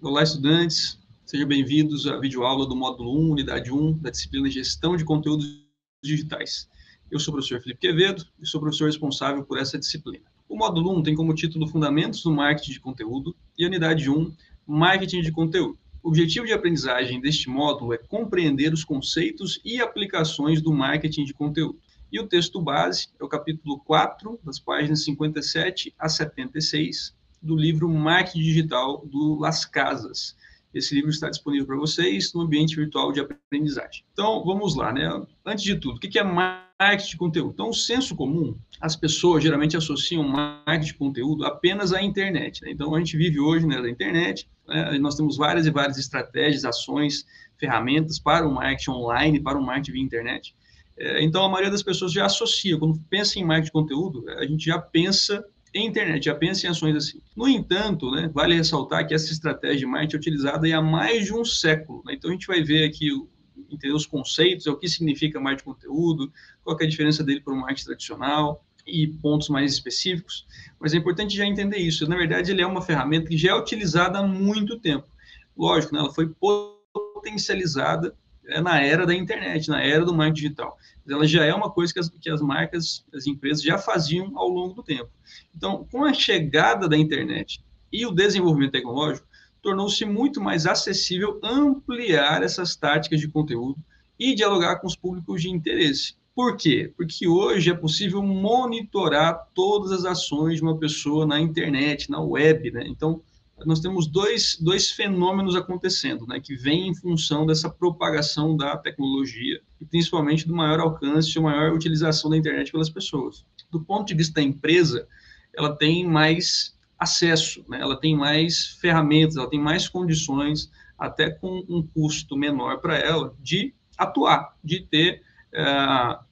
Olá, estudantes. Sejam bem-vindos à videoaula do módulo 1, unidade 1, da disciplina Gestão de Conteúdos Digitais. Eu sou o professor Felipe Quevedo e sou o professor responsável por essa disciplina. O módulo 1 tem como título Fundamentos do Marketing de Conteúdo e a unidade 1, Marketing de Conteúdo. O objetivo de aprendizagem deste módulo é compreender os conceitos e aplicações do marketing de conteúdo. E o texto base é o capítulo 4, das páginas 57 a 76, do livro Marketing Digital do Las Casas. Esse livro está disponível para vocês no ambiente virtual de aprendizagem. Então, vamos lá, né? Antes de tudo, o que é marketing de conteúdo? Então, o senso comum, as pessoas geralmente associam marketing de conteúdo apenas à internet, né? Então, a gente vive hoje, né, da internet, né? Nós temos várias e várias estratégias, ações, ferramentas para o marketing online, para o marketing via internet. Então, a maioria das pessoas já associa, quando pensa em marketing de conteúdo, a gente já pensa em internet, já pensa em ações assim. No entanto, né, vale ressaltar que essa estratégia de marketing é utilizada há mais de um século, né? Então, a gente vai ver aqui, entender os conceitos, o que significa marketing de conteúdo, qual é a diferença dele para o marketing tradicional e pontos mais específicos. Mas é importante já entender isso. Na verdade, ele é uma ferramenta que já é utilizada há muito tempo. Lógico, né, ela foi potencializada na era da internet, na era do marketing digital. Ela já é uma coisa que as marcas, as empresas já faziam ao longo do tempo. Então, com a chegada da internet e o desenvolvimento tecnológico, tornou-se muito mais acessível ampliar essas táticas de conteúdo e dialogar com os públicos de interesse. Por quê? Porque hoje é possível monitorar todas as ações de uma pessoa na internet, na web, né? Então, nós temos dois fenômenos acontecendo, né, que vêm em função dessa propagação da tecnologia e principalmente do maior alcance e maior utilização da internet pelas pessoas. Do ponto de vista da empresa, ela tem mais acesso, né, ela tem mais ferramentas, ela tem mais condições, até com um custo menor para ela, de atuar, de ter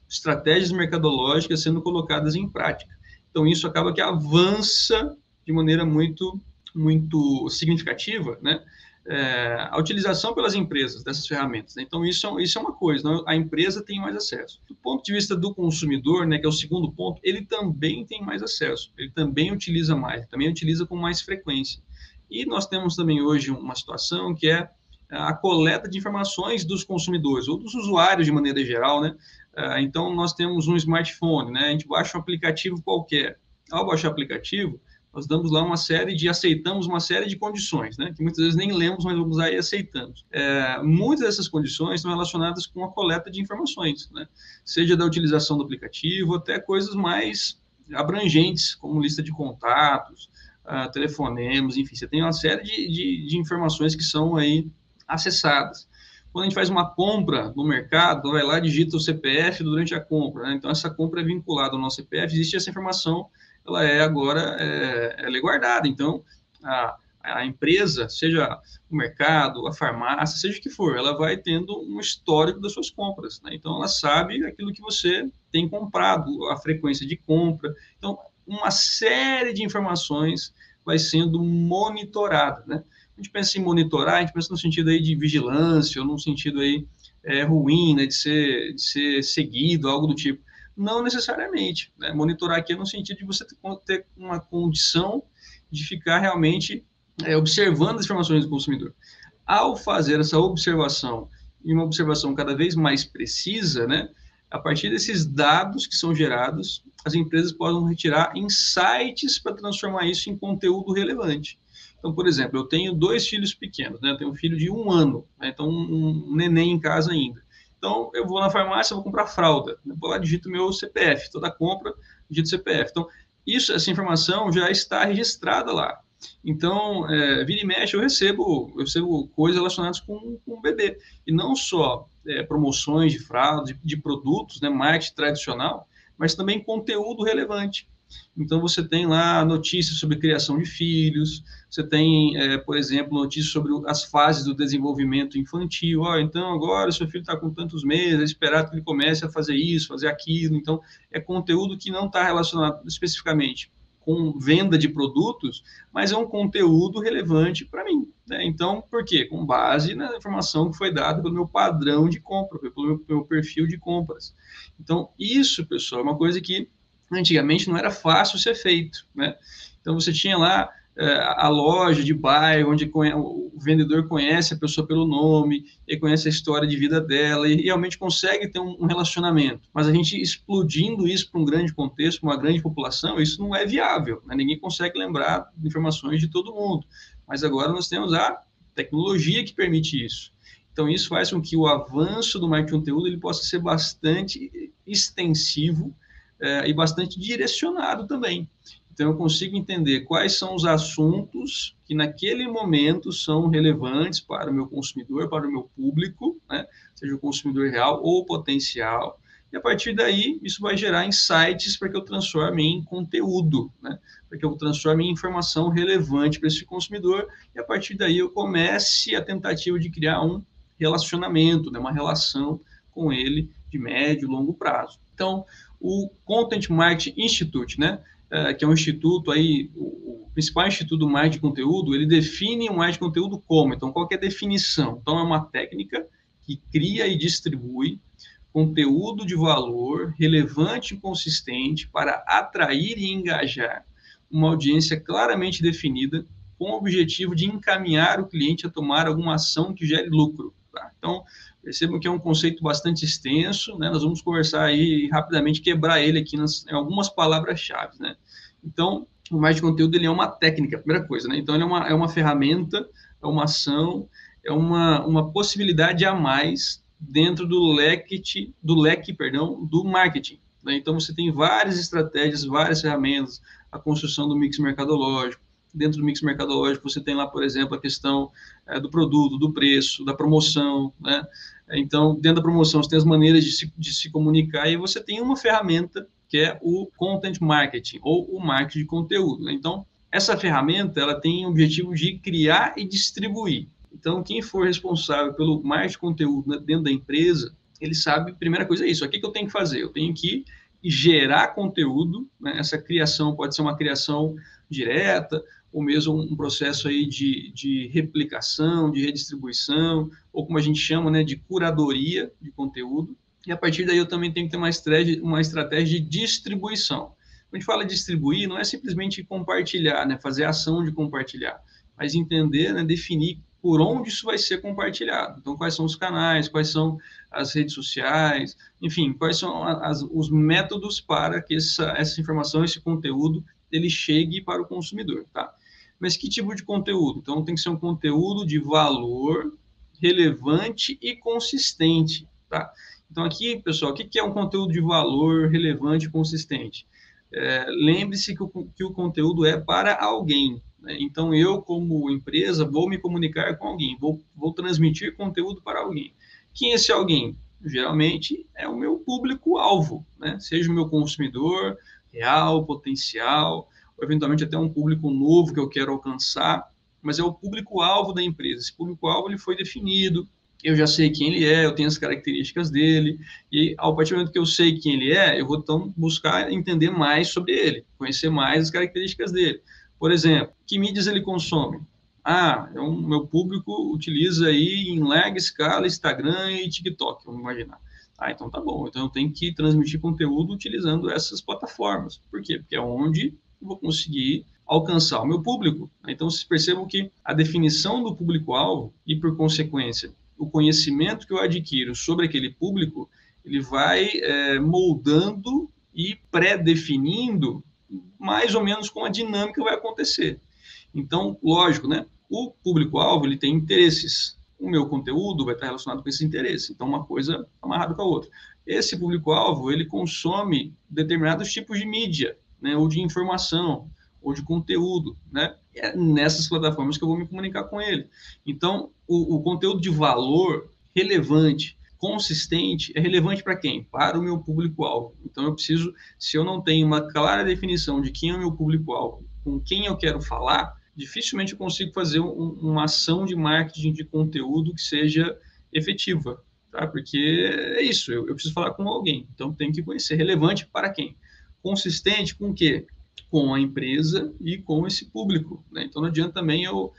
estratégias mercadológicas sendo colocadas em prática. Então, isso acaba que avança de maneira muito significativa, né, a utilização pelas empresas dessas ferramentas, né? Então, isso é uma coisa, né? A empresa tem mais acesso. Do ponto de vista do consumidor, né, que é o segundo ponto, ele também tem mais acesso, ele também utiliza mais, também utiliza com mais frequência. E nós temos também hoje uma situação que é a coleta de informações dos consumidores, ou dos usuários de maneira geral, né? Então, nós temos um smartphone, né? A gente baixa um aplicativo qualquer. Ao baixar o aplicativo, nós damos lá aceitamos uma série de condições, né, que muitas vezes nem lemos, mas vamos lá e aceitamos. Muitas dessas condições estão relacionadas com a coleta de informações, né, seja da utilização do aplicativo, até coisas mais abrangentes, como lista de contatos, telefonemas, enfim, você tem uma série de informações que são aí acessadas. Quando a gente faz uma compra no mercado, vai lá, digita o CPF durante a compra, né? Então essa compra é vinculada ao nosso CPF, existe essa informação, ela é guardada. Então, a empresa, seja o mercado, a farmácia, seja o que for, ela vai tendo um histórico das suas compras, né? Então, ela sabe aquilo que você tem comprado, a frequência de compra. Então, uma série de informações vai sendo monitorada, né? A gente pensa em monitorar, a gente pensa no sentido aí de vigilância, ou num sentido aí ruim, né, de ser seguido, algo do tipo. Não necessariamente, né? Monitorar aqui é no sentido de você ter uma condição de ficar realmente observando as informações do consumidor. Ao fazer essa observação, e uma observação cada vez mais precisa, né, a partir desses dados que são gerados, as empresas podem retirar insights para transformar isso em conteúdo relevante. Então, por exemplo, eu tenho 2 filhos pequenos, né? Eu tenho um filho de 1 ano, né? Então um neném em casa ainda. Então, eu vou na farmácia, vou comprar fralda, eu vou lá, digito meu CPF, toda compra, digito CPF. Então, essa informação já está registrada lá. Então, vira e mexe, eu recebo coisas relacionadas com o bebê. E não só promoções de fralda, de produtos, né, marketing tradicional, mas também conteúdo relevante. Então, você tem lá notícias sobre criação de filhos, você tem, por exemplo, notícias sobre as fases do desenvolvimento infantil. Então, agora seu filho está com tantos meses, é esperado que ele comece a fazer isso, fazer aquilo. Então, é conteúdo que não está relacionado especificamente com venda de produtos, mas é um conteúdo relevante para mim, né? Então, por quê? Com base na informação que foi dada pelo meu padrão de compra, pelo meu perfil de compras. Então, isso, pessoal, é uma coisa que antigamente não era fácil ser feito, né? Então, você tinha lá a loja de bairro, onde o vendedor conhece a pessoa pelo nome, e conhece a história de vida dela, e realmente consegue ter um relacionamento. Mas a gente explodindo isso para um grande contexto, para uma grande população, isso não é viável, né? Ninguém consegue lembrar informações de todo mundo. Mas agora nós temos a tecnologia que permite isso. Então, isso faz com que o avanço do marketing de conteúdo ele possa ser bastante extensivo e bastante direcionado também. Então, eu consigo entender quais são os assuntos que, naquele momento, são relevantes para o meu consumidor, para o meu público, né? Seja o consumidor real ou potencial. E, a partir daí, isso vai gerar insights para que eu transforme em conteúdo, né? Para que eu transforme em informação relevante para esse consumidor. E, a partir daí, eu comece a tentativa de criar um relacionamento, né? Uma relação com ele de médio e longo prazo. Então, o Content Marketing Institute, né? Que é um instituto aí, o principal instituto do marketing de conteúdo, ele define o marketing de conteúdo como? Então, qual que é a definição? Então, é uma técnica que cria e distribui conteúdo de valor relevante e consistente para atrair e engajar uma audiência claramente definida com o objetivo de encaminhar o cliente a tomar alguma ação que gere lucro. Tá? Então, percebam que é um conceito bastante extenso, né? Nós vamos conversar aí rapidamente, quebrar ele aqui em algumas palavras-chave, né? Então, o marketing de conteúdo ele é uma técnica, primeira coisa, né? Então, ele é uma ferramenta, é uma ação, é uma possibilidade a mais dentro do leque do marketing. Né? Então, você tem várias estratégias, várias ferramentas, a construção do mix mercadológico. Dentro do mix mercadológico, você tem lá, por exemplo, a questão do produto, do preço, da promoção, né? Então, dentro da promoção, você tem as maneiras de se comunicar e você tem uma ferramenta que é o Content Marketing, ou o marketing de conteúdo. Né? Então, essa ferramenta ela tem o objetivo de criar e distribuir. Então, quem for responsável pelo marketing de conteúdo dentro da empresa, ele sabe, primeira coisa é isso, o que eu tenho que fazer? Eu tenho que gerar conteúdo, né? Essa criação pode ser uma criação direta, ou mesmo um processo aí de replicação, de redistribuição, ou como a gente chama, né, de curadoria de conteúdo. E a partir daí eu também tenho que ter uma estratégia de distribuição. Quando a gente fala de distribuir, não é simplesmente compartilhar, né, fazer a ação de compartilhar, mas entender, né, definir por onde isso vai ser compartilhado. Então, quais são os canais, quais são as redes sociais, enfim, quais são os métodos para que essa informação, esse conteúdo, ele chegue para o consumidor, tá? Mas que tipo de conteúdo? Então, tem que ser um conteúdo de valor, relevante e consistente, tá? Então, aqui, pessoal, o que é um conteúdo de valor, relevante e consistente? Lembre-se que o conteúdo é para alguém, né? Então, eu, como empresa, vou me comunicar com alguém, vou transmitir conteúdo para alguém. Quem é esse alguém? Geralmente é o meu público-alvo, né? Seja o meu consumidor real, potencial, ou eventualmente até um público novo que eu quero alcançar, mas é o público-alvo da empresa. Esse público-alvo ele foi definido, eu já sei quem ele é, eu tenho as características dele, e ao partir do momento que eu sei quem ele é, eu vou então buscar entender mais sobre ele, conhecer mais as características dele. Por exemplo, que mídias ele consome? Meu público utiliza aí em larga escala Instagram e TikTok, vamos imaginar. Então tá bom, então eu tenho que transmitir conteúdo utilizando essas plataformas. Por quê? Porque é onde eu vou conseguir alcançar o meu público. Então vocês percebam que a definição do público-alvo e, por consequência, o conhecimento que eu adquiro sobre aquele público, ele vai moldando e pré-definindo mais ou menos como a dinâmica vai acontecer. Então, lógico, né? O público-alvo ele tem interesses. O meu conteúdo vai estar relacionado com esse interesse. Então, uma coisa amarrada com a outra. Esse público-alvo ele consome determinados tipos de mídia, né? Ou de informação, ou de conteúdo, né? É nessas plataformas que eu vou me comunicar com ele. Então, o conteúdo de valor relevante, consistente, é relevante para quem? Para o meu público-alvo. Então, eu preciso, se eu não tenho uma clara definição de quem é o meu público-alvo, com quem eu quero falar, dificilmente eu consigo fazer uma ação de marketing de conteúdo que seja efetiva, tá? Porque é isso, eu preciso falar com alguém, então tem que conhecer. Relevante para quem? Consistente com o quê? Com a empresa e com esse público, né? Então não adianta também eu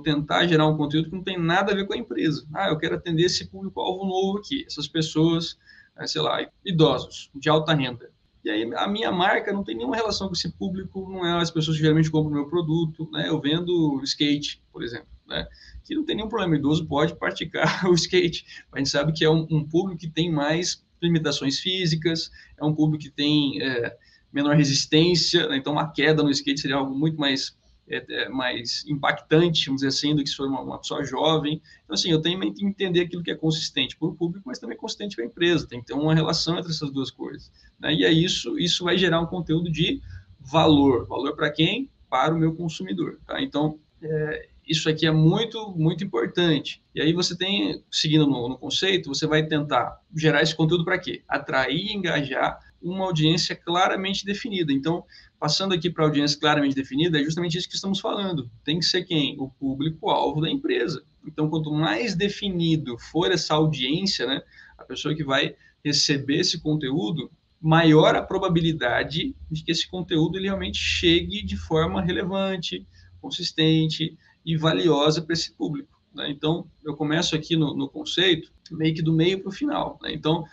tentar gerar um conteúdo que não tem nada a ver com a empresa. Eu quero atender esse público-alvo novo aqui, essas pessoas, sei lá, idosos, de alta renda. E aí a minha marca não tem nenhuma relação com esse público, não é as pessoas que geralmente compram o meu produto, né? Eu vendo skate, por exemplo, né? Que não tem nenhum problema, o idoso pode praticar o skate. A gente sabe que é um público que tem mais limitações físicas, é um público que tem menor resistência, né? Então uma queda no skate seria algo muito mais impactante, vamos dizer assim, do que se for uma pessoa jovem. Então, assim, eu tenho que entender aquilo que é consistente para o público, mas também consistente para a empresa. Tem que ter uma relação entre essas duas coisas, né? E aí isso vai gerar um conteúdo de valor. Valor para quem? Para o meu consumidor, tá? Então, isso aqui é muito, muito importante. E aí você tem, seguindo no conceito, você vai tentar gerar esse conteúdo para quê? Atrair e engajar uma audiência claramente definida. Então, passando aqui para a audiência claramente definida, é justamente isso que estamos falando. Tem que ser quem? O público-alvo da empresa. Então, quanto mais definido for essa audiência, né, a pessoa que vai receber esse conteúdo, maior a probabilidade de que esse conteúdo ele realmente chegue de forma relevante, consistente e valiosa para esse público, né? Então, eu começo aqui no conceito, meio que do meio para o final, né? Então,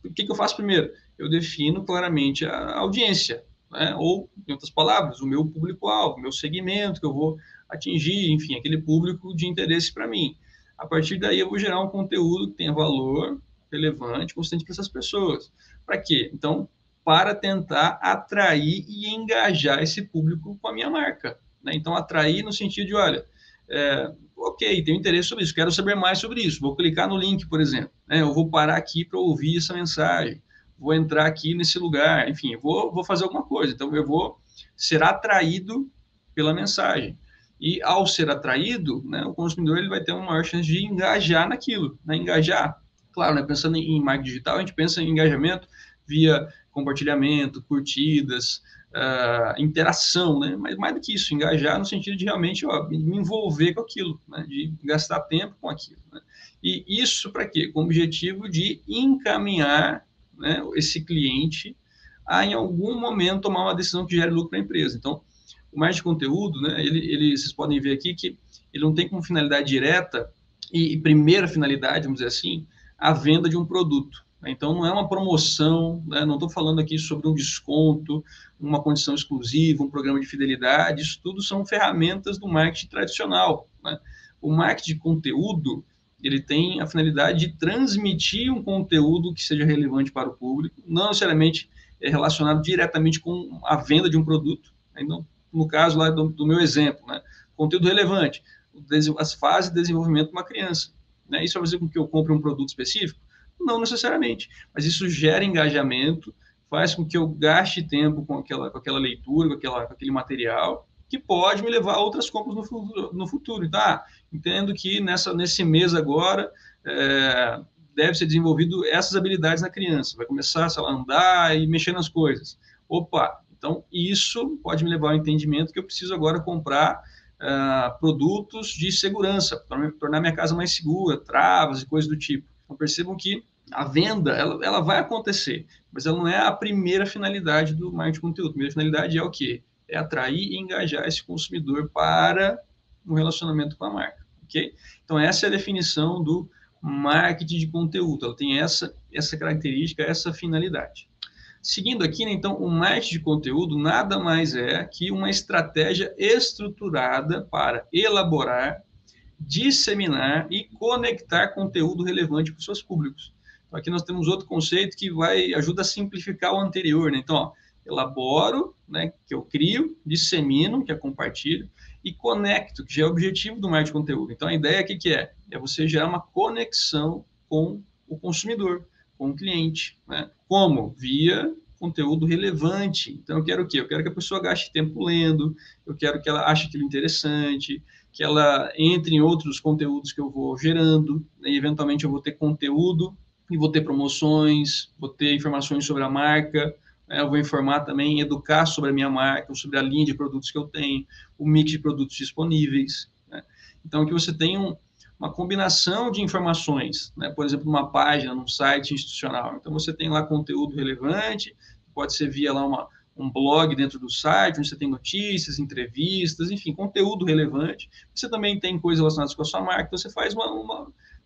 o que eu faço primeiro? Eu defino claramente a audiência, né? Ou, em outras palavras, o meu público-alvo, o meu segmento que eu vou atingir, enfim, aquele público de interesse para mim. A partir daí, eu vou gerar um conteúdo que tenha valor, relevante, consistente para essas pessoas. Para quê? Então, para tentar atrair e engajar esse público com a minha marca, né? Então, atrair no sentido de, olha, ok, tenho interesse sobre isso, quero saber mais sobre isso, vou clicar no link, por exemplo, né? Eu vou parar aqui para ouvir essa mensagem, vou entrar aqui nesse lugar, enfim, vou fazer alguma coisa. Então, eu vou ser atraído pela mensagem. E ao ser atraído, né, o consumidor ele vai ter uma maior chance de engajar naquilo, né? Engajar, claro, né, pensando em marketing digital, a gente pensa em engajamento via compartilhamento, curtidas, interação, né? Mas mais do que isso, engajar no sentido de realmente me envolver com aquilo, né? De gastar tempo com aquilo, né? E isso para quê? Com o objetivo de encaminhar, né, esse cliente a, em algum momento, tomar uma decisão que gere lucro para a empresa. Então, o marketing de conteúdo, né, vocês podem ver aqui que ele não tem como finalidade direta e primeira finalidade, vamos dizer assim, a venda de um produto. Então, não é uma promoção, né? Não estou falando aqui sobre um desconto, uma condição exclusiva, um programa de fidelidade, isso tudo são ferramentas do marketing tradicional, né? O marketing de conteúdo, ele tem a finalidade de transmitir um conteúdo que seja relevante para o público, não necessariamente relacionado diretamente com a venda de um produto. Então, no caso lá do meu exemplo, né? Conteúdo relevante, as fases de desenvolvimento de uma criança, né? Isso vai fazer com que eu compre um produto específico? Não necessariamente, mas isso gera engajamento, faz com que eu gaste tempo com aquela leitura, com aquele material, que pode me levar a outras compras no futuro. Então, entendo que nesse mês agora deve ser desenvolvido essas habilidades na criança, vai começar, sei lá, a andar e mexer nas coisas. Opa, então isso pode me levar ao entendimento que eu preciso agora comprar produtos de segurança, para tornar minha casa mais segura, travas e coisas do tipo. Então, percebam que a venda, ela vai acontecer, mas ela não é a primeira finalidade do marketing de conteúdo. A primeira finalidade é o quê? É atrair e engajar esse consumidor para um relacionamento com a marca, ok? Então, essa é a definição do marketing de conteúdo. Ela tem essa característica, essa finalidade. Seguindo aqui, né, então, o marketing de conteúdo nada mais é que uma estratégia estruturada para elaborar, disseminar e conectar conteúdo relevante para os seus públicos. Então, aqui nós temos outro conceito que ajuda a simplificar o anterior, né? Então, elaboro, né, que eu crio, dissemino, que é compartilho, e conecto, que já é o objetivo do marketing de conteúdo. Então, a ideia aqui que é você gerar uma conexão com o consumidor, com o cliente, né? Como? Via conteúdo relevante. Então, eu quero o quê? Eu quero que a pessoa gaste tempo lendo, eu quero que ela ache aquilo interessante, que ela entre em outros conteúdos que eu vou gerando, né? E eventualmente eu vou ter conteúdo e vou ter promoções, vou ter informações sobre a marca, né? Eu vou informar também, educar sobre a minha marca, sobre a linha de produtos que eu tenho, o mix de produtos disponíveis, né? Então, que você tenha uma combinação de informações, né? Por exemplo, uma página, num site institucional. Então, você tem lá conteúdo relevante, pode ser via lá um blog dentro do site, onde você tem notícias, entrevistas, enfim, conteúdo relevante. Você também tem coisas relacionadas com a sua marca, então você faz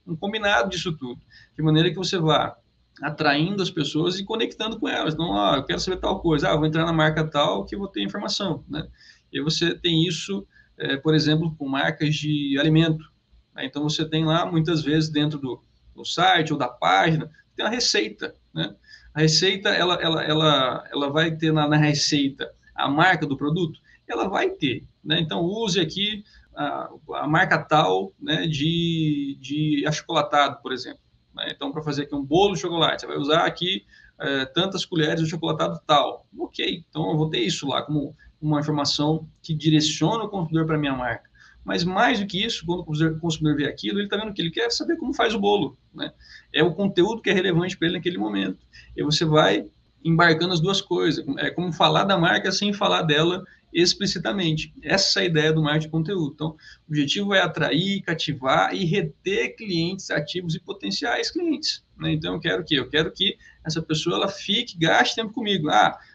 um combinado disso tudo, de maneira que você vá atraindo as pessoas e conectando com elas. Não, eu quero saber tal coisa, vou entrar na marca tal que eu vou ter informação, né? E você tem isso, por exemplo, com marcas de alimento, né? Então, você tem lá, muitas vezes, dentro do site ou da página, tem a receita, né? A receita, ela vai ter na receita a marca do produto? Ela vai ter, né? Então, use aqui a marca tal, né, de achocolatado, por exemplo. Né? Então, para fazer aqui um bolo de chocolate, você vai usar aqui tantas colheres de chocolatado tal. Ok, então eu vou ter isso lá como uma informação que direciona o consumidor para a minha marca. Mas mais do que isso, quando o consumidor vê aquilo, ele está vendo que ele quer saber como faz o bolo, né? É o conteúdo que é relevante para ele naquele momento. E você vai embarcando as duas coisas. É como falar da marca sem falar dela explicitamente. Essa é a ideia do marketing de conteúdo. Então, o objetivo é atrair, cativar e reter clientes ativos e potenciais clientes, né? Então, eu quero o quê? Eu quero que essa pessoa ela fique, gaste tempo comigo.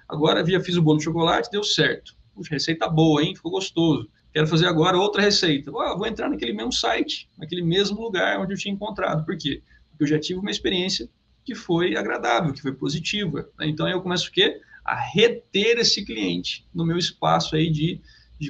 Agora fiz o bolo de chocolate, deu certo. Puxa, receita boa, hein? Ficou gostoso. Quero fazer agora outra receita. Vou entrar naquele mesmo site, naquele mesmo lugar onde eu tinha encontrado. Por quê? Porque eu já tive uma experiência que foi agradável, que foi positiva, né? Então, aí eu começo o quê? A reter esse cliente no meu espaço aí de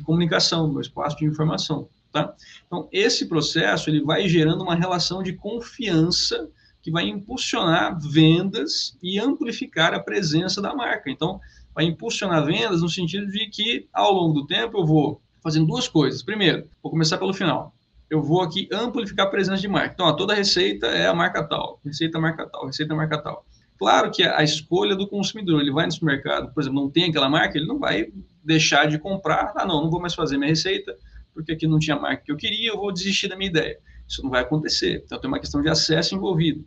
comunicação, no meu espaço de informação, tá? Então, esse processo, ele vai gerando uma relação de confiança que vai impulsionar vendas e amplificar a presença da marca. Então, vai impulsionar vendas no sentido de que, ao longo do tempo, eu vou fazendo duas coisas. Primeiro, vou começar pelo final. Eu vou aqui amplificar a presença de marca. Então, toda receita é a marca tal, receita marca tal, receita marca tal. Claro que a escolha do consumidor, ele vai no supermercado, por exemplo, não tem aquela marca, ele não vai deixar de comprar, não vou mais fazer minha receita, porque aqui não tinha a marca que eu queria, eu vou desistir da minha ideia. Isso não vai acontecer. Então, tem uma questão de acesso envolvido.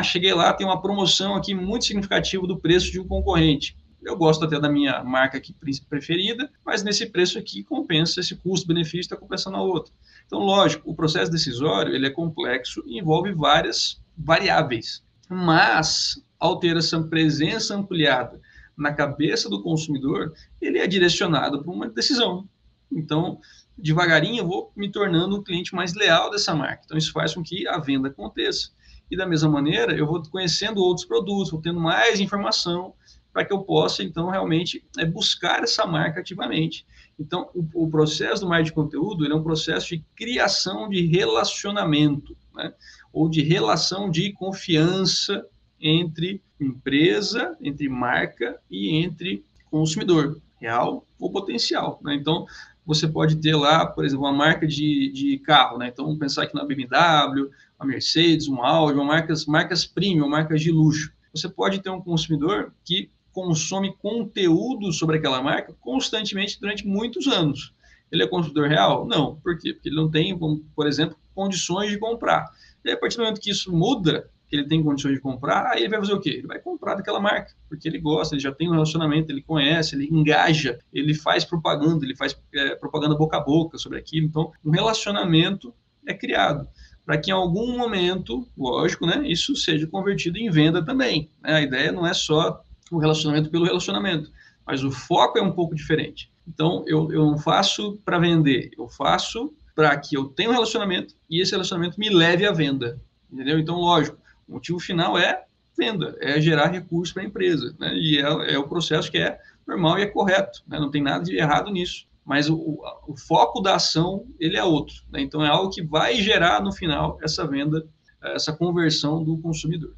Cheguei lá, tem uma promoção aqui muito significativa do preço de um concorrente. Eu gosto até da minha marca aqui preferida, mas nesse preço aqui compensa, esse custo-benefício está compensando a outra. Então, lógico, o processo decisório ele é complexo e envolve várias variáveis. Mas, ao ter essa presença ampliada na cabeça do consumidor, ele é direcionado para uma decisão. Então, devagarinho, eu vou me tornando um cliente mais leal dessa marca. Então, isso faz com que a venda aconteça. E, da mesma maneira, eu vou conhecendo outros produtos, vou tendo mais informação para que eu possa, então, realmente buscar essa marca ativamente. Então, o processo do marketing de conteúdo ele é um processo de criação de relacionamento, né? Ou de relação de confiança entre empresa, entre marca e entre consumidor, real ou potencial, né? Então, você pode ter lá, por exemplo, uma marca de carro, né? Então, vamos pensar aqui na BMW, uma Mercedes, uma Audi, marcas premium, marcas de luxo. Você pode ter um consumidor que consome conteúdo sobre aquela marca constantemente durante muitos anos. Ele é consumidor real? Não. Por quê? Porque ele não tem, por exemplo, condições de comprar. E a partir do momento que isso muda, que ele tem condições de comprar, aí ele vai fazer o quê? Ele vai comprar daquela marca, porque ele gosta, ele já tem um relacionamento, ele conhece, ele engaja, ele faz propaganda, ele faz propaganda boca a boca sobre aquilo. Então, um relacionamento é criado para que em algum momento, lógico, né, isso seja convertido em venda também. Né? A ideia não é só o relacionamento pelo relacionamento, mas o foco é um pouco diferente. Então, eu não faço para vender, eu faço para que eu tenha um relacionamento e esse relacionamento me leve à venda, entendeu? Então, lógico, o motivo final é venda, é gerar recursos para a empresa, né? E é o processo que é normal e é correto, né? Não tem nada de errado nisso, mas o foco da ação, ele é outro, né? Então, é algo que vai gerar, no final, essa venda, essa conversão do consumidor.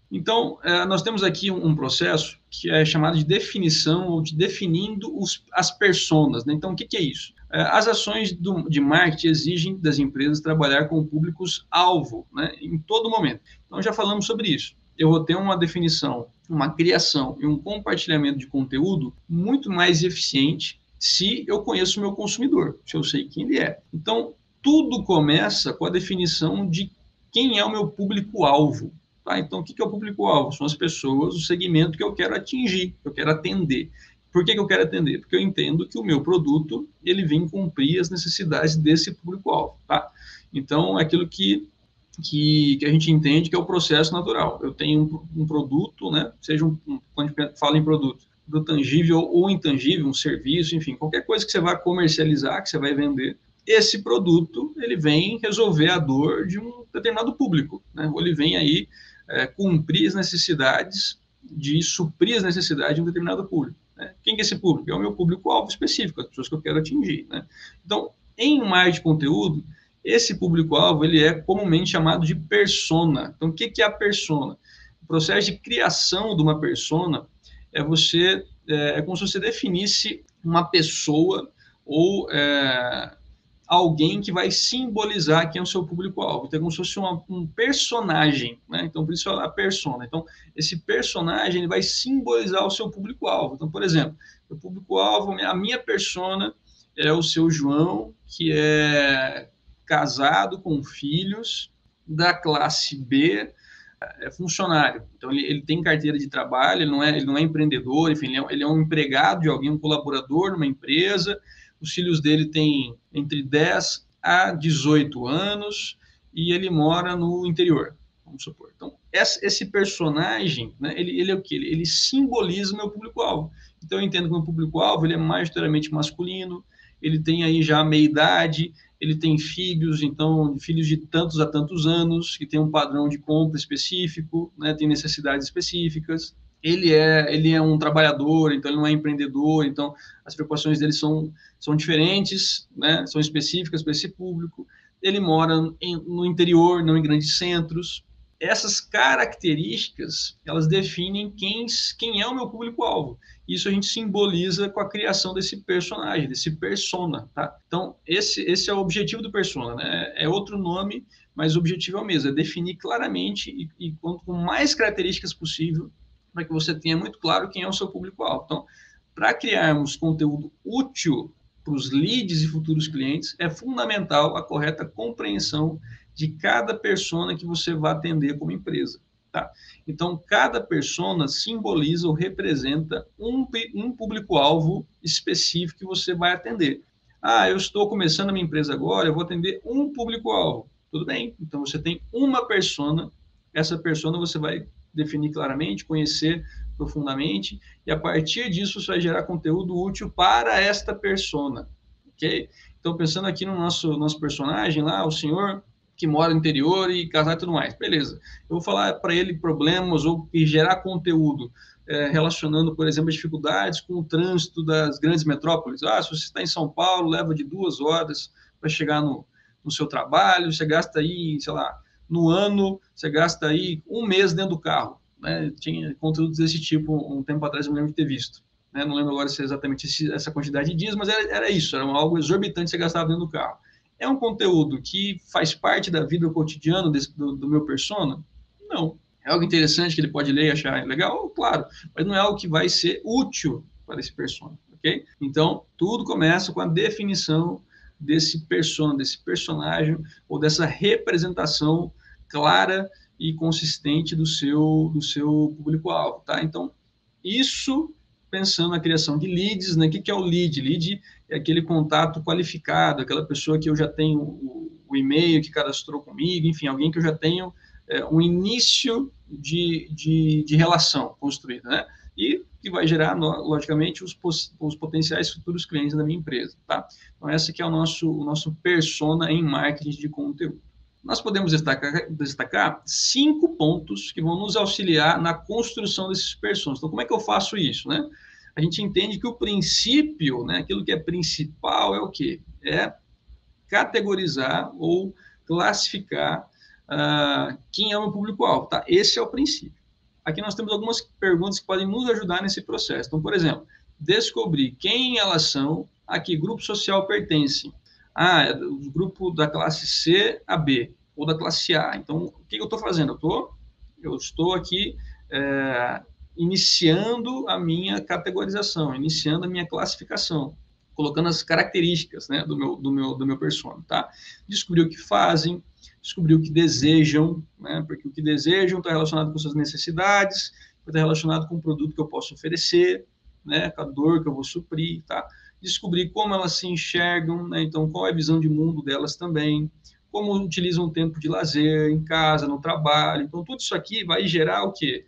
Então, nós temos aqui um processo que é chamado de definição ou de definindo as personas, né? Então, o que é isso? As ações de marketing exigem das empresas trabalhar com públicos-alvo, né, em todo momento. Então, já falamos sobre isso. Eu vou ter uma definição, uma criação e um compartilhamento de conteúdo muito mais eficiente se eu conheço o meu consumidor, se eu sei quem ele é. Então, tudo começa com a definição de quem é o meu público-alvo. Tá? Então, o que é o público-alvo? São as pessoas, o segmento que eu quero atingir, que eu quero atender. Por que eu quero atender? Porque eu entendo que o meu produto ele vem cumprir as necessidades desse público-alvo. Tá? Então, é aquilo que a gente entende que é o processo natural. Eu tenho um produto, né? Seja quando a gente fala em produto tangível ou intangível, um serviço, enfim, qualquer coisa que você vai comercializar, que você vai vender, esse produto ele vem resolver a dor de um determinado público, né? Ou ele vem aí cumprir as necessidades, de suprir as necessidades de um determinado público. Né? Quem que é esse público? É o meu público-alvo específico, as pessoas que eu quero atingir. Né? Então, em marketing de conteúdo, esse público-alvo ele é comumente chamado de persona. Então, o que é a persona? O processo de criação de uma persona é como se você definisse uma pessoa ou alguém que vai simbolizar quem é o seu público-alvo. Então, é como se fosse um personagem, né? Então, por isso a persona. Então, esse personagem ele vai simbolizar o seu público-alvo. Então, por exemplo, o público-alvo, a minha persona é o seu João, que é casado com filhos, da classe B, é funcionário. Então, ele tem carteira de trabalho, ele não é empreendedor, enfim, ele é um empregado de alguém, um colaborador numa empresa. Os filhos dele têm entre 10 a 18 anos e ele mora no interior, vamos supor. Então, esse personagem, né, ele é o quê? Ele simboliza o meu público-alvo. Então, eu entendo que o meu público-alvo ele é majoritariamente masculino, ele tem aí já a meia-idade, ele tem filhos, então, filhos de tantos a tantos anos, que tem um padrão de compra específico, né, tem necessidades específicas. Ele é um trabalhador, então ele não é empreendedor, então as preocupações dele são diferentes, né, são específicas para esse público. Ele mora no interior, não em grandes centros. Essas características, elas definem quem é o meu público-alvo. Isso a gente simboliza com a criação desse personagem, desse persona, tá? Então, esse é o objetivo do persona, né? É outro nome, mas o objetivo é o mesmo, é definir claramente e com mais características possível para que você tenha muito claro quem é o seu público-alvo. Então, para criarmos conteúdo útil para os leads e futuros clientes, é fundamental a correta compreensão de cada persona que você vai atender como empresa. Tá? Então, cada persona simboliza ou representa um público-alvo específico que você vai atender. Ah, eu estou começando a minha empresa agora, eu vou atender um público-alvo. Tudo bem, então você tem uma persona, essa persona você vai definir claramente, conhecer profundamente, e a partir disso você vai gerar conteúdo útil para esta persona. Ok? Então, pensando aqui no nosso personagem lá, o senhor que mora no interior e casar e tudo mais. Beleza. Eu vou falar para ele problemas ou gerar conteúdo relacionando, por exemplo, as dificuldades com o trânsito das grandes metrópoles. Ah, se você está em São Paulo, leva de 2 horas para chegar no seu trabalho, você gasta aí, sei lá, no ano, você gasta aí 1 mês dentro do carro. Né? Tinha conteúdos desse tipo um tempo atrás, eu me lembro de ter visto. Né? Não lembro agora se é exatamente essa quantidade de dias, mas era isso, era algo exorbitante que você gastava dentro do carro. É um conteúdo que faz parte da vida cotidiana do meu persona? Não. É algo interessante que ele pode ler e achar legal? Claro, mas não é algo que vai ser útil para esse persona, ok? Então, tudo começa com a definição desse persona, desse personagem ou dessa representação clara e consistente do seu público-alvo, tá? Então, isso pensando na criação de leads, né? O que é o lead? Lead é aquele contato qualificado, aquela pessoa que eu já tenho o e-mail que cadastrou comigo, enfim, alguém que eu já tenho um início de relação construída, né? E que vai gerar, logicamente, os potenciais futuros clientes da minha empresa, tá? Então, essa que é o nosso persona em marketing de conteúdo. Nós podemos destacar 5 pontos que vão nos auxiliar na construção desses personas. Então, como é que eu faço isso, né? A gente entende que o princípio, né, aquilo que é principal é o quê? É categorizar ou classificar quem é o meu público-alvo, tá? Esse é o princípio. Aqui nós temos algumas perguntas que podem nos ajudar nesse processo. Então, por exemplo, descobrir quem elas são, a que grupo social pertencem. Ah, é do grupo da classe C a B, ou da classe A. Então, o que eu estou fazendo? Eu estou aqui iniciando a minha categorização, iniciando a minha classificação, colocando as características, né, do meu persona, tá? Descobrir o que fazem, descobrir o que desejam, né, porque o que desejam está relacionado com suas necessidades, está relacionado com o produto que eu posso oferecer, né, com a dor que eu vou suprir, tá? Descobrir como elas se enxergam, né, então qual é a visão de mundo delas também, como utilizam o tempo de lazer, em casa, no trabalho. Então, tudo isso aqui vai gerar o quê?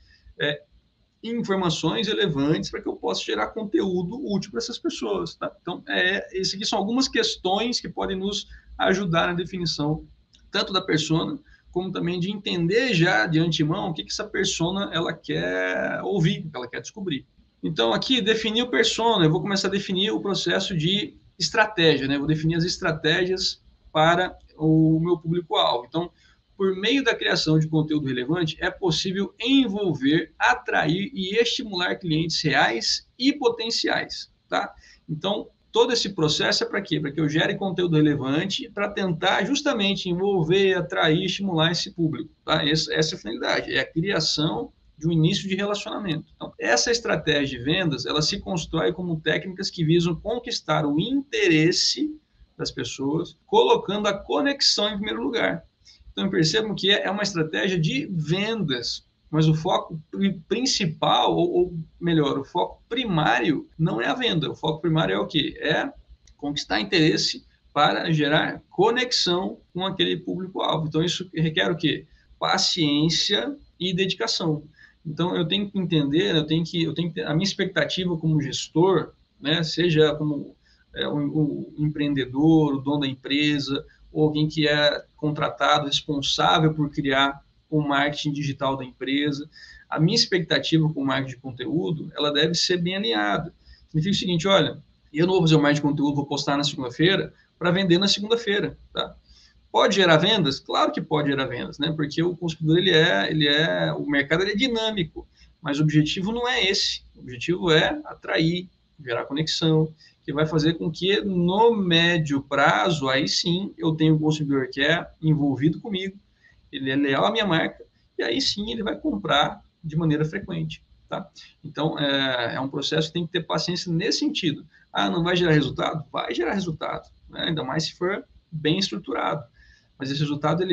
Informações relevantes para que eu possa gerar conteúdo útil para essas pessoas. Tá? Então, essas aqui são algumas questões que podem nos ajudar na definição tanto da persona como também de entender já de antemão o que essa persona ela quer ouvir, o que ela quer descobrir. Então, aqui, definir o persona, eu vou começar a definir o processo de estratégia, né? Vou definir as estratégias para o meu público-alvo. Então, por meio da criação de conteúdo relevante, é possível envolver, atrair e estimular clientes reais e potenciais, tá? Então, todo esse processo é para quê? Para que eu gere conteúdo relevante para tentar justamente envolver, atrair, estimular esse público, tá? Essa é a finalidade, é a criação de um início de relacionamento. Então, essa estratégia de vendas, ela se constrói como técnicas que visam conquistar o interesse das pessoas, colocando a conexão em primeiro lugar. Então, percebam que é uma estratégia de vendas, mas o foco principal, ou melhor, o foco primário não é a venda. O foco primário é o quê? É conquistar interesse para gerar conexão com aquele público-alvo. Então, isso requer o quê? Paciência e dedicação. Então, eu tenho que entender, a minha expectativa como gestor, né, seja como um empreendedor, o dono da empresa, ou alguém que é contratado, responsável por criar o marketing digital da empresa. A minha expectativa com o marketing de conteúdo, ela deve ser bem alinhada. Significa o seguinte, olha, eu não vou fazer o marketing de conteúdo, vou postar na segunda-feira para vender na segunda-feira, tá? Pode gerar vendas? Claro que pode gerar vendas, né? Porque o consumidor, o mercado ele é dinâmico, mas o objetivo não é esse. O objetivo é atrair, gerar conexão, que vai fazer com que no médio prazo, aí sim, eu tenho um consumidor que é envolvido comigo, ele é leal à minha marca, e aí sim ele vai comprar de maneira frequente, tá? Então, é um processo que tem que ter paciência nesse sentido. Ah, não vai gerar resultado? Vai gerar resultado, né? Ainda mais se for bem estruturado. Mas esse resultado,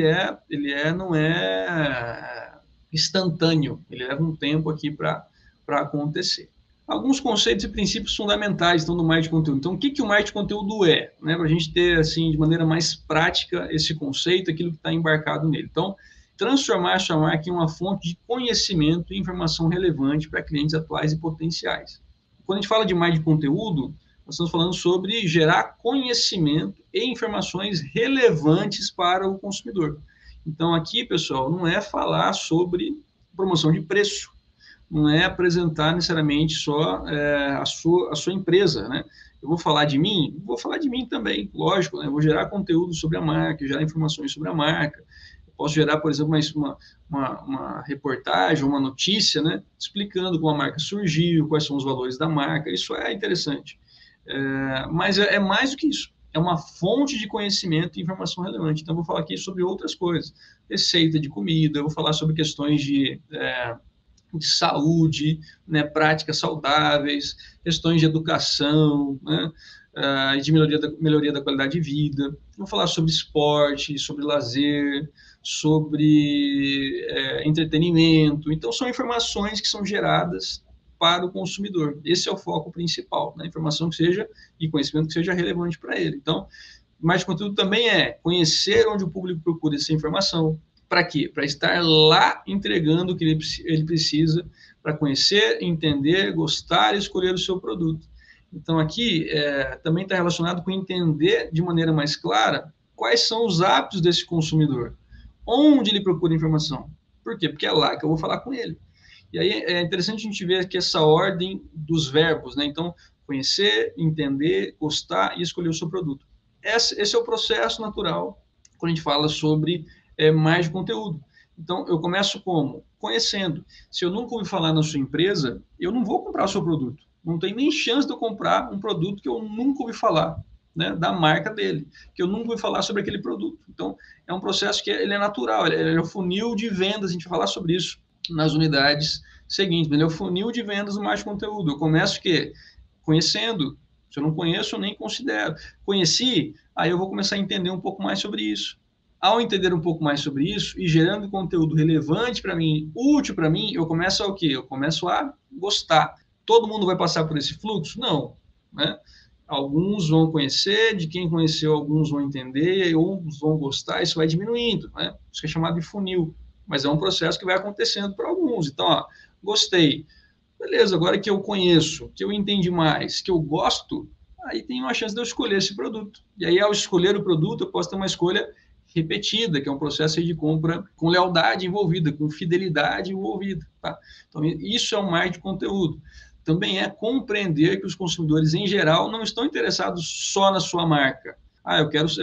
não é instantâneo, ele leva um tempo aqui para acontecer. Alguns conceitos e princípios fundamentais estão no marketing de conteúdo. Então, o que o marketing de conteúdo é? Né? Para a gente ter, assim, de maneira mais prática, esse conceito, aquilo que está embarcado nele. Então, transformar a sua marca em uma fonte de conhecimento e informação relevante para clientes atuais e potenciais. Quando a gente fala de marketing de conteúdo, nós estamos falando sobre gerar conhecimento e informações relevantes para o consumidor. Então, aqui, pessoal, não é falar sobre promoção de preço, não é apresentar necessariamente só a sua empresa, né? Eu vou falar de mim? Vou falar de mim também, lógico, né? Eu vou gerar conteúdo sobre a marca, gerar informações sobre a marca. Eu posso gerar, por exemplo, uma reportagem, uma notícia, né? Explicando como a marca surgiu, quais são os valores da marca. Isso é interessante. Mas é mais do que isso. É uma fonte de conhecimento e informação relevante. Então, eu vou falar aqui sobre outras coisas. Receita de comida, eu vou falar sobre questões de saúde, né, práticas saudáveis, questões de educação, né, de melhoria da qualidade de vida. Vou falar sobre esporte, sobre lazer, sobre entretenimento. Então, são informações que são geradas para o consumidor. Esse é o foco principal, né? Informação que seja e conhecimento que seja relevante para ele. Então, mais conteúdo também é conhecer onde o público procura essa informação. Para quê? Para estar lá entregando o que ele precisa para conhecer, entender, gostar e escolher o seu produto. Então, aqui também está relacionado com entender de maneira mais clara quais são os hábitos desse consumidor, onde ele procura informação. Por quê? Porque é lá que eu vou falar com ele. E aí é interessante a gente ver aqui essa ordem dos verbos, né? Então, conhecer, entender, gostar e escolher o seu produto. Esse é o processo natural quando a gente fala sobre mais de conteúdo. Então, eu começo como? Conhecendo. Se eu nunca ouvi falar na sua empresa, eu não vou comprar o seu produto. Não tem nem chance de eu comprar um produto que eu nunca ouvi falar, né, da marca dele, que eu nunca ouvi falar sobre aquele produto. Então, é um processo que ele é natural, ele é o funil de vendas, a gente vai falar sobre isso nas unidades seguintes. Ele é o funil de vendas do marketing de conteúdo. Eu começo o quê? Conhecendo. Se eu não conheço, eu nem considero. Conheci, aí eu vou começar a entender um pouco mais sobre isso. Ao entender um pouco mais sobre isso e gerando conteúdo relevante para mim, útil para mim, eu começo a o quê? Eu começo a gostar. Todo mundo vai passar por esse fluxo? Não, né? Alguns vão conhecer, de quem conheceu, alguns vão entender, outros vão gostar, isso vai diminuindo, né? Isso é chamado de funil, mas é um processo que vai acontecendo para alguns. Então, ó, gostei. Beleza, agora que eu conheço, que eu entendi mais, que eu gosto, aí tem uma chance de eu escolher esse produto. E aí, ao escolher o produto, eu posso ter uma escolha repetida, que é um processo de compra com lealdade envolvida, com fidelidade envolvida. Tá? Então, isso é um marketing de conteúdo. Também é compreender que os consumidores, em geral, não estão interessados só na sua marca.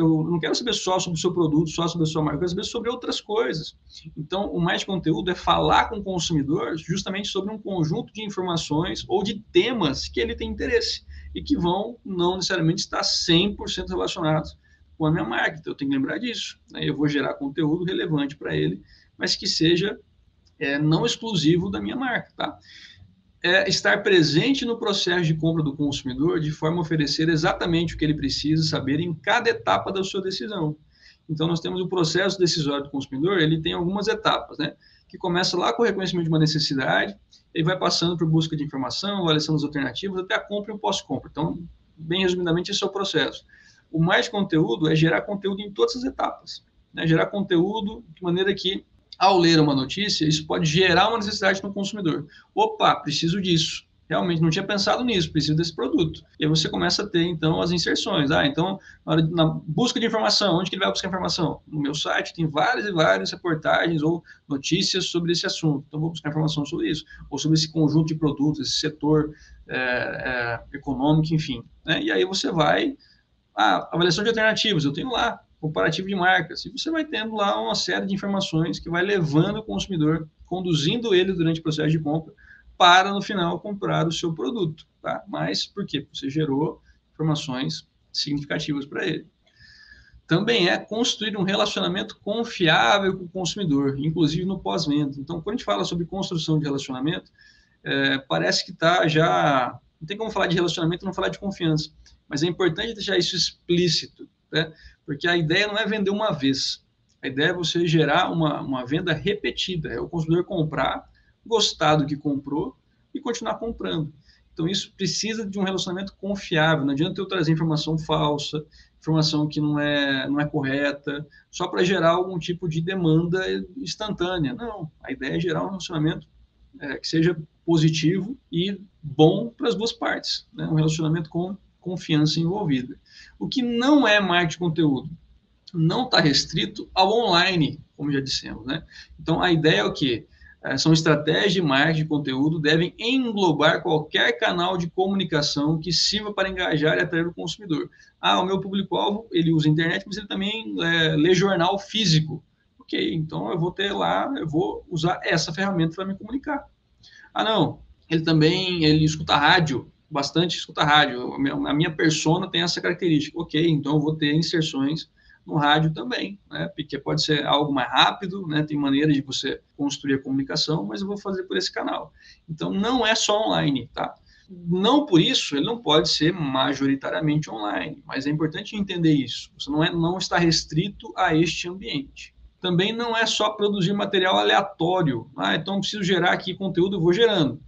Eu não quero saber só sobre o seu produto, só sobre a sua marca, eu quero saber sobre outras coisas. Então, o mais conteúdo é falar com o consumidor justamente sobre um conjunto de informações ou de temas que ele tem interesse e que vão não necessariamente estar 100% relacionados com a minha marca. Então, eu tenho que lembrar disso. Né? Eu vou gerar conteúdo relevante para ele, mas que seja não exclusivo da minha marca. Tá? Estar presente no processo de compra do consumidor de forma a oferecer exatamente o que ele precisa saber em cada etapa da sua decisão. Então, nós temos o processo decisório do consumidor, ele tem algumas etapas, né? Que começa lá com o reconhecimento de uma necessidade, ele vai passando por busca de informação, avaliação das alternativas, até a compra e o pós-compra. Então, bem resumidamente, esse é o processo. O mais conteúdo é gerar conteúdo em todas as etapas. Né? Gerar conteúdo de maneira que, ao ler uma notícia, isso pode gerar uma necessidade no consumidor. Opa, preciso disso. Realmente não tinha pensado nisso, preciso desse produto. E aí você começa a ter, então, as inserções. Então, na busca de informação, onde que ele vai buscar informação? No meu site tem várias e várias reportagens ou notícias sobre esse assunto. Então, vou buscar informação sobre isso. Ou sobre esse conjunto de produtos, esse setor econômico, enfim. Né? E aí você vai... avaliação de alternativas, eu tenho lá comparativo de marcas, e você vai tendo lá uma série de informações que vai levando o consumidor, conduzindo ele durante o processo de compra, para no final comprar o seu produto. Tá? Mas por quê? Você gerou informações significativas para ele. Também é construir um relacionamento confiável com o consumidor, inclusive no pós-venda. Então, quando a gente fala sobre construção de relacionamento, parece que está já... Não tem como falar de relacionamento e não falar de confiança, mas é importante deixar isso explícito, né? Porque a ideia não é vender uma vez, a ideia é você gerar uma venda repetida, é o consumidor comprar, gostar do que comprou e continuar comprando. Então, isso precisa de um relacionamento confiável, não adianta eu trazer informação falsa, informação que não é correta, só para gerar algum tipo de demanda instantânea. Não, a ideia é gerar um relacionamento que seja positivo e bom para as duas partes, né? Um relacionamento com confiança envolvida. O que não é marketing de conteúdo não está restrito ao online, como já dissemos, né? Então, a ideia é o quê? São estratégias de marketing de conteúdo, devem englobar qualquer canal de comunicação que sirva para engajar e atrair o consumidor. O meu público-alvo, ele usa a internet, mas ele também lê jornal físico. Ok, então eu vou ter lá, eu vou usar essa ferramenta para me comunicar. Não, ele escuta rádio, bastante escuta rádio. A minha persona tem essa característica. Ok, então eu vou ter inserções no rádio também, né? Porque pode ser algo mais rápido, né? Tem maneiras de você construir a comunicação, mas eu vou fazer por esse canal. Então, não é só online, tá? Não por isso, ele não pode ser majoritariamente online, mas é importante entender isso. Você não está restrito a este ambiente. Também não é só produzir material aleatório. Então, preciso gerar aqui conteúdo, eu vou gerando,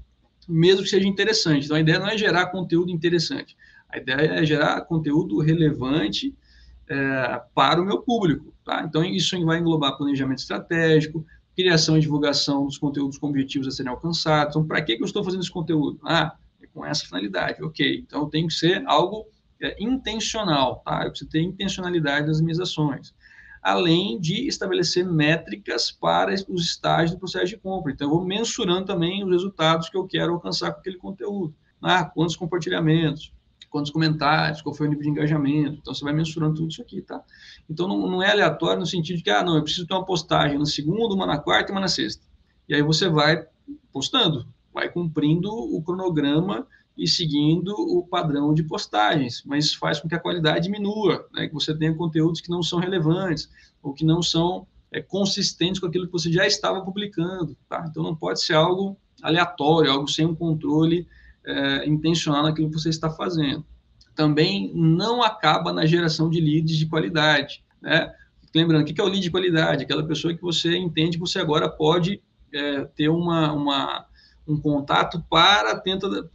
mesmo que seja interessante. Então, a ideia não é gerar conteúdo interessante. A ideia é gerar conteúdo relevante para o meu público. Tá? Então, isso vai englobar planejamento estratégico, criação e divulgação dos conteúdos com objetivos a serem alcançados. Então, para que eu estou fazendo esse conteúdo? É com essa finalidade. Ok, então tem que ser algo intencional. Tá? Eu preciso ter intencionalidade nas minhas ações. Além de estabelecer métricas para os estágios do processo de compra. Então, eu vou mensurando também os resultados que eu quero alcançar com aquele conteúdo. Quantos compartilhamentos, quantos comentários, qual foi o nível de engajamento. Então, você vai mensurando tudo isso aqui, tá? Então, não é aleatório no sentido de que, eu preciso ter uma postagem na segunda, uma na quarta e uma na sexta. E aí você vai postando, vai cumprindo o cronograma e seguindo o padrão de postagens, mas faz com que a qualidade diminua, né? Que você tenha conteúdos que não são relevantes ou que não são consistentes com aquilo que você já estava publicando, tá? Então, não pode ser algo aleatório, algo sem um controle intencional naquilo que você está fazendo. Também não acaba na geração de leads de qualidade, né? Lembrando, o que é o lead de qualidade? Aquela pessoa que você entende que você agora pode ter um contato para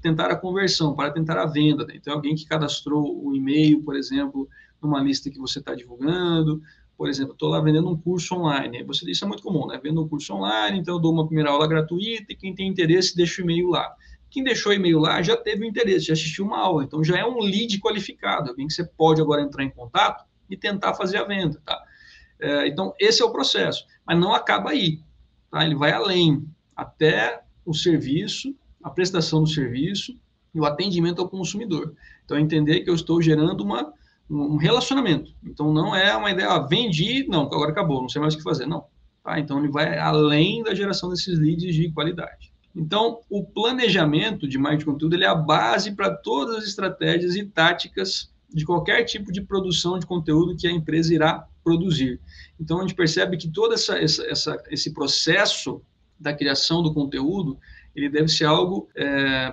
tentar a conversão, para tentar a venda. Né? Então, alguém que cadastrou um e-mail, por exemplo, numa lista que você está divulgando. Por exemplo, estou lá vendendo um curso online. Isso é muito comum, né? Vendo um curso online, então eu dou uma primeira aula gratuita e quem tem interesse deixa o e-mail lá. Quem deixou o e-mail lá já teve o interesse, já assistiu uma aula. Então, já é um lead qualificado, alguém que você pode agora entrar em contato e tentar fazer a venda. Tá? Então, esse é o processo, mas não acaba aí, tá? Ele vai além, até o serviço, a prestação do serviço e o atendimento ao consumidor. Então, entender que eu estou gerando um relacionamento. Então, não é uma ideia, vendi, não, agora acabou, não sei mais o que fazer, não. Tá? Então, ele vai além da geração desses leads de qualidade. Então, o planejamento de marketing de conteúdo ele é a base para todas as estratégias e táticas de qualquer tipo de produção de conteúdo que a empresa irá produzir. Então, a gente percebe que todo esse processo da criação do conteúdo, ele deve ser algo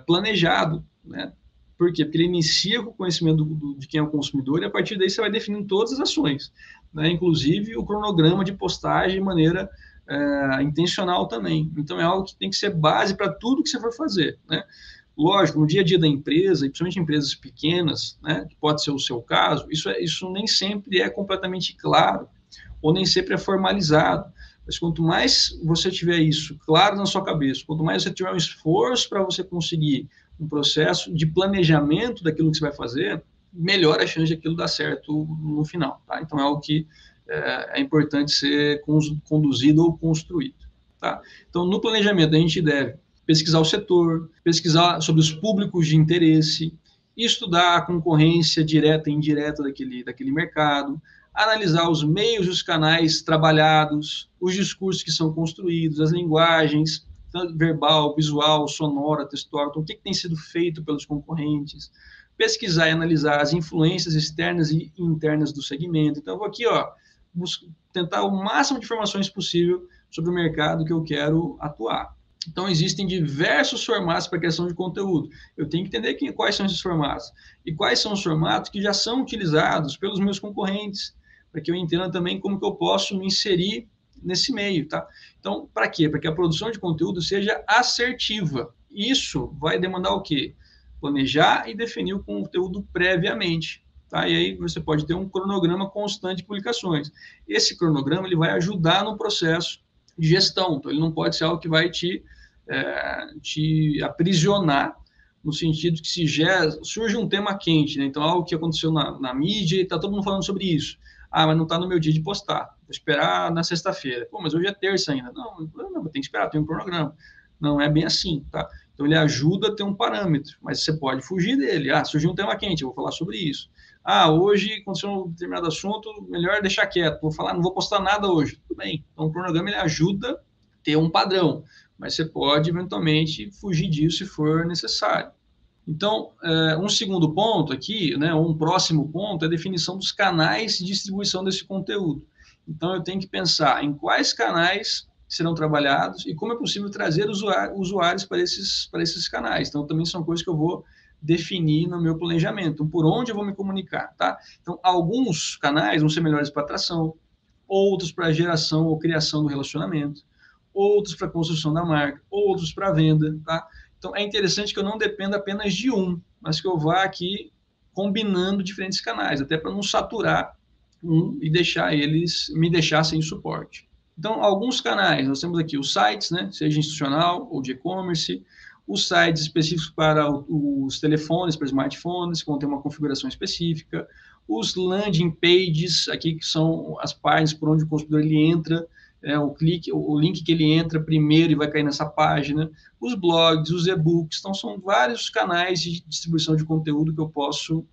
planejado, né? Por quê? Porque ele inicia com o conhecimento de quem é o consumidor e a partir daí você vai definindo todas as ações, né? Inclusive o cronograma de postagem de maneira intencional também. Então, é algo que tem que ser base para tudo que você for fazer, né? Lógico, no dia a dia da empresa, e principalmente empresas pequenas, né, que pode ser o seu caso, isso nem sempre é completamente claro, ou nem sempre é formalizado. Mas quanto mais você tiver isso claro na sua cabeça, quanto mais você tiver um esforço para você conseguir um processo de planejamento daquilo que você vai fazer, melhor a chance de aquilo dar certo no final. Tá? Então, é algo que é importante ser conduzido ou construído. Tá? Então, no planejamento, a gente deve pesquisar o setor, pesquisar sobre os públicos de interesse, estudar a concorrência direta e indireta daquele mercado, analisar os meios e os canais trabalhados, os discursos que são construídos, as linguagens, verbal, visual, sonora, textual, então o que tem sido feito pelos concorrentes, pesquisar e analisar as influências externas e internas do segmento. Então, eu vou aqui, tentar o máximo de informações possível sobre o mercado que eu quero atuar. Então, existem diversos formatos para criação de conteúdo. Eu tenho que entender quais são esses formatos e quais são os formatos que já são utilizados pelos meus concorrentes, para que eu entenda também como que eu posso me inserir nesse meio, tá? Então, para quê? Para que a produção de conteúdo seja assertiva. Isso vai demandar o quê? Planejar e definir o conteúdo previamente, tá? E aí você pode ter um cronograma constante de publicações. Esse cronograma ele vai ajudar no processo de gestão, então ele não pode ser algo que vai te aprisionar, no sentido que surge um tema quente, né? Então algo que aconteceu na mídia e está todo mundo falando sobre isso. Mas não está no meu dia de postar, vou esperar na sexta-feira. Pô, mas hoje é terça ainda. Não, tem que esperar, tem um cronograma. Não é bem assim, tá? Então ele ajuda a ter um parâmetro, mas você pode fugir dele. Surgiu um tema quente, eu vou falar sobre isso. Hoje aconteceu um determinado assunto, melhor deixar quieto, não vou postar nada hoje. Tudo bem. Então o cronograma ele ajuda a ter um padrão, mas você pode eventualmente fugir disso se for necessário. Então, um segundo ponto aqui, né, um próximo ponto, é a definição dos canais de distribuição desse conteúdo. Então, eu tenho que pensar em quais canais serão trabalhados e como é possível trazer usuários para esses canais. Então, também são coisas que eu vou definir no meu planejamento. Então, por onde eu vou me comunicar, tá? Então, alguns canais vão ser melhores para atração, outros para geração ou criação do relacionamento, outros para construção da marca, outros para venda, tá? Então, é interessante que eu não dependa apenas de um, mas que eu vá aqui combinando diferentes canais, até para não saturar um e me deixar sem suporte. Então, alguns canais, nós temos aqui os sites, né, seja institucional ou de e-commerce, os sites específicos para os telefones, para smartphones, que vão ter uma configuração específica, os landing pages, aqui que são as páginas por onde o consumidor ele entra, o link que ele entra primeiro e vai cair nessa página, os blogs, os e-books, então são vários canais de distribuição de conteúdo que eu posso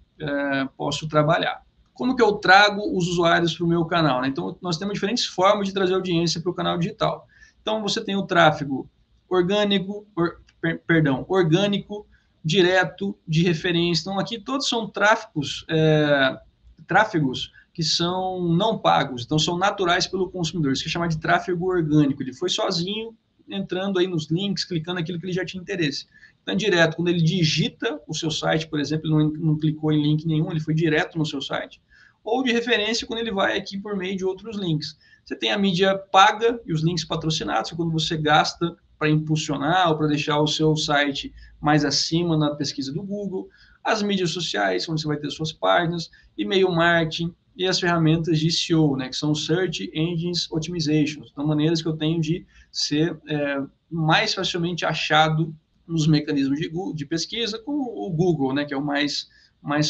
trabalhar. Como que eu trago os usuários para o meu canal, né? Então, nós temos diferentes formas de trazer audiência para o canal digital. Então, você tem o tráfego orgânico, direto, de referência. Então, aqui todos são tráfegos que são não pagos, então são naturais pelo consumidor. Isso que é chamado de tráfego orgânico. Ele foi sozinho, entrando aí nos links, clicando naquilo que ele já tinha interesse. Então, direto, quando ele digita o seu site, por exemplo, ele não clicou em link nenhum, ele foi direto no seu site. Ou de referência, quando ele vai aqui por meio de outros links. Você tem a mídia paga e os links patrocinados, quando você gasta para impulsionar ou para deixar o seu site mais acima na pesquisa do Google. As mídias sociais, onde você vai ter suas páginas, e-mail marketing, e as ferramentas de SEO, né, que são Search Engines Optimization, então maneiras que eu tenho de ser mais facilmente achado nos mecanismos de pesquisa, com o Google, né, que é o mais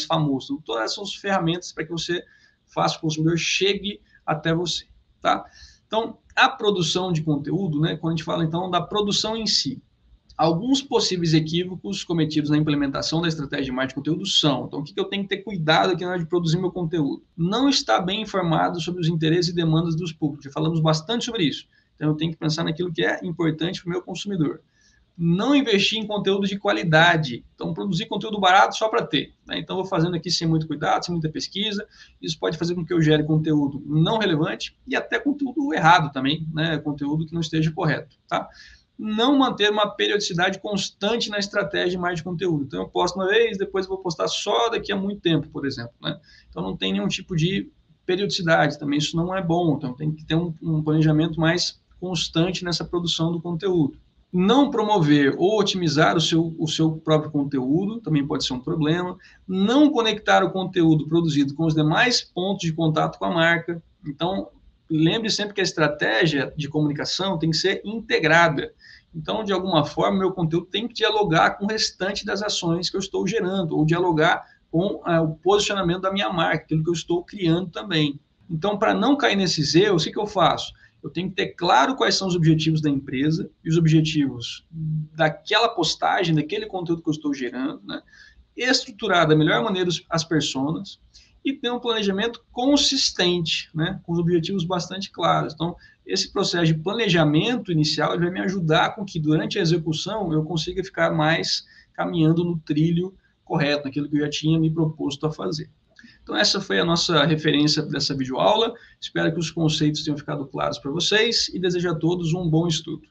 famoso. Então, todas essas ferramentas para que você faça o consumidor chegue até você. tá? Então, a produção de conteúdo, né, quando a gente fala, então, da produção em si, alguns possíveis equívocos cometidos na implementação da estratégia de marketing de conteúdo são, então, o que eu tenho que ter cuidado aqui na hora de produzir meu conteúdo? Não estar bem informado sobre os interesses e demandas dos públicos, já falamos bastante sobre isso, então eu tenho que pensar naquilo que é importante para o meu consumidor. Não investir em conteúdo de qualidade, então produzir conteúdo barato só para ter, né? Então vou fazendo aqui sem muito cuidado, sem muita pesquisa, isso pode fazer com que eu gere conteúdo não relevante e até conteúdo errado também, né? Conteúdo que não esteja correto, tá? Não manter uma periodicidade constante na estratégia de marketing de conteúdo. Então eu posto uma vez, depois eu vou postar só daqui a muito tempo, por exemplo, né? Então não tem nenhum tipo de periodicidade, também isso não é bom, então tem que ter um planejamento mais constante nessa produção do conteúdo. Não promover ou otimizar o seu próprio conteúdo, também pode ser um problema. Não conectar o conteúdo produzido com os demais pontos de contato com a marca. Então, lembre sempre que a estratégia de comunicação tem que ser integrada. Então, de alguma forma, meu conteúdo tem que dialogar com o restante das ações que eu estou gerando, ou dialogar com o posicionamento da minha marca, aquilo que eu estou criando também. Então, para não cair nesses erros, o que eu faço? Eu tenho que ter claro quais são os objetivos da empresa e os objetivos daquela postagem, daquele conteúdo que eu estou gerando, né? Estruturar da melhor maneira as personas e ter um planejamento consistente, né? Com os objetivos bastante claros. Então, esse processo de planejamento inicial vai me ajudar com que durante a execução eu consiga ficar mais caminhando no trilho correto, naquilo que eu já tinha me proposto a fazer. Então, essa foi a nossa referência dessa videoaula. Espero que os conceitos tenham ficado claros para vocês e desejo a todos um bom estudo.